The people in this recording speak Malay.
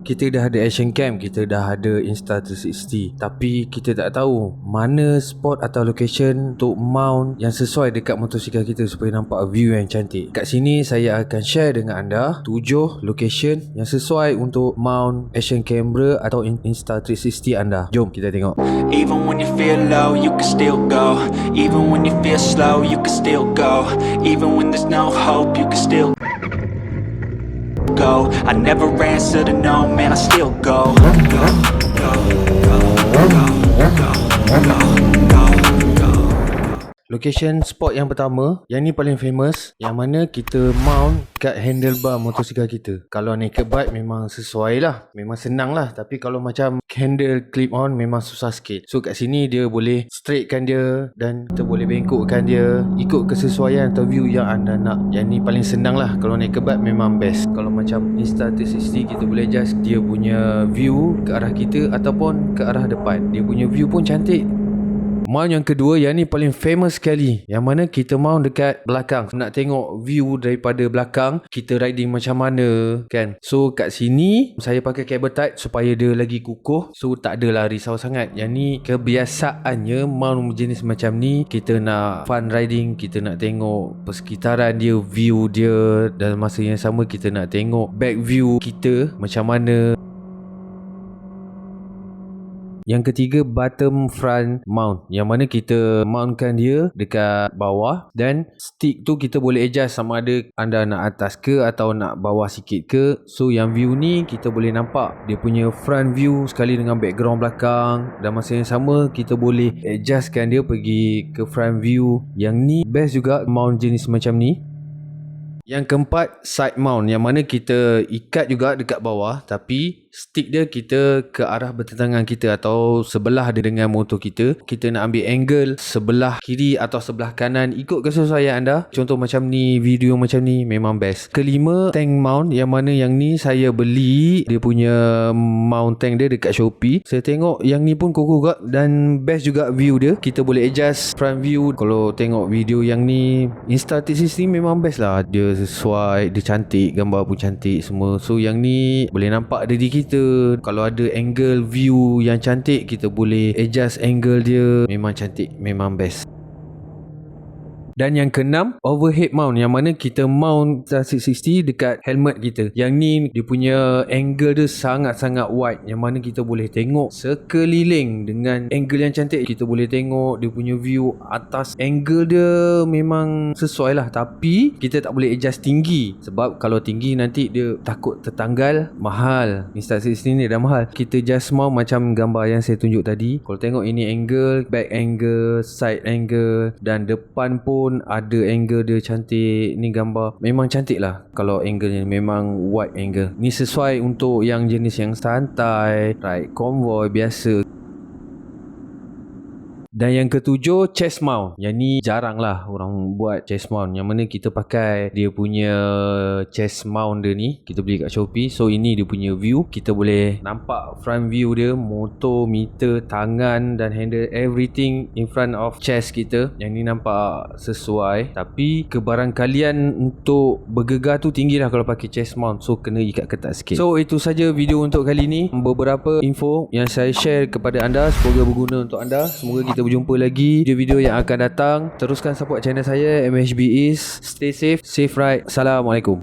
kita dah ada action cam, kita dah ada Insta360, tapi kita tak tahu mana spot atau location untuk mount yang sesuai dekat motosikal kita supaya nampak view yang cantik. Kat sini saya akan share dengan anda 7 location yang sesuai untuk mount action camera atau Insta360 anda. Jom kita tengok. Even when you feel low, you can still go. Even when you feel slow, you can still go. Even when there's no hope, you can still go. I never answer to no, man, I still go. Go, go, go, go, go, go, go. Location spot yang pertama, yang ni paling famous, yang mana kita mount kat handlebar motosikal kita. Kalau naked bike memang sesuai lah, memang senang lah. Tapi kalau macam handle clip on memang susah sikit. So kat sini dia boleh straightkan dia dan kita boleh bengkokkan dia ikut kesesuaian atau view yang anda nak. Yang ni paling senang lah. Kalau naked bike memang best. Kalau macam Insta360 kita boleh adjust dia punya view ke arah kita ataupun ke arah depan. Dia punya view pun cantik. Mount yang kedua, yang ni paling famous sekali, yang mana kita mount dekat belakang. Nak tengok view daripada belakang kita riding macam mana kan. So kat sini saya pakai cable tight supaya dia lagi kukuh, so tak adalah risau sangat. Yang ni kebiasaannya mount jenis macam ni, kita nak fun riding, kita nak tengok persekitaran dia, view dia, dan masa yang sama kita nak tengok back view kita macam mana. Yang ketiga, bottom front mount, yang mana kita mountkan dia dekat bawah dan stick tu kita boleh adjust sama ada anda nak atas ke atau nak bawah sikit ke. So yang view ni kita boleh nampak dia punya front view sekali dengan background belakang, dan masa yang sama kita boleh adjustkan dia pergi ke front view. Yang ni best juga mount jenis macam ni. Yang keempat, side mount, yang mana kita ikat juga dekat bawah tapi stick dia kita ke arah bertentangan kita atau sebelah dia dengan motor kita. Kita nak ambil angle sebelah kiri atau sebelah kanan ikut kesesuaian anda. Contoh macam ni, video macam ni memang best. Kelima, tank mount, yang mana yang ni saya beli dia punya mount tank dia dekat Shopee. Saya tengok yang ni pun kukuh juga dan best juga view dia. Kita boleh adjust front view. Kalau tengok video yang ni, Insta360 memang best lah. Dia sesuai, dia cantik, gambar pun cantik semua. So yang ni boleh nampak diri kita. Kalau ada angle view yang cantik, kita boleh adjust angle dia. Memang cantik, memang best. Dan yang keenam, overhead mount, yang mana kita mount Insta360 dekat helmet kita. Yang ni dia punya angle dia sangat-sangat wide, yang mana kita boleh tengok sekeliling dengan angle yang cantik. Kita boleh tengok dia punya view atas. Angle dia memang sesuai lah, tapi kita tak boleh adjust tinggi, sebab kalau tinggi nanti dia takut tertanggal. Mahal, Insta360 ni dah mahal. Kita just mount macam gambar yang saya tunjuk tadi. Kalau tengok ini angle, back angle, side angle, dan depan pun ada angle dia cantik. Ni gambar memang cantik lah. Kalau angle ni memang wide angle. Ni sesuai untuk yang jenis yang santai, ride convoy biasa. Dan yang ketujuh, chest mount. Yang ni jarang lah orang buat chest mount, yang mana kita pakai dia punya chest mount dia ni, kita beli kat Shopee. So ini dia punya view, kita boleh nampak front view dia, motor, meter, tangan dan handle, everything in front of chest kita. Yang ni nampak sesuai, tapi kebarangkalian untuk bergegar tu tinggi lah kalau pakai chest mount, so kena ikat ketat sikit. So itu saja video untuk kali ni, beberapa info yang saya share kepada anda. Semoga berguna untuk anda. Semoga kita berjumpa lagi video-video yang akan datang. Teruskan support channel saya, MHB East. Stay safe, safe ride. Assalamualaikum.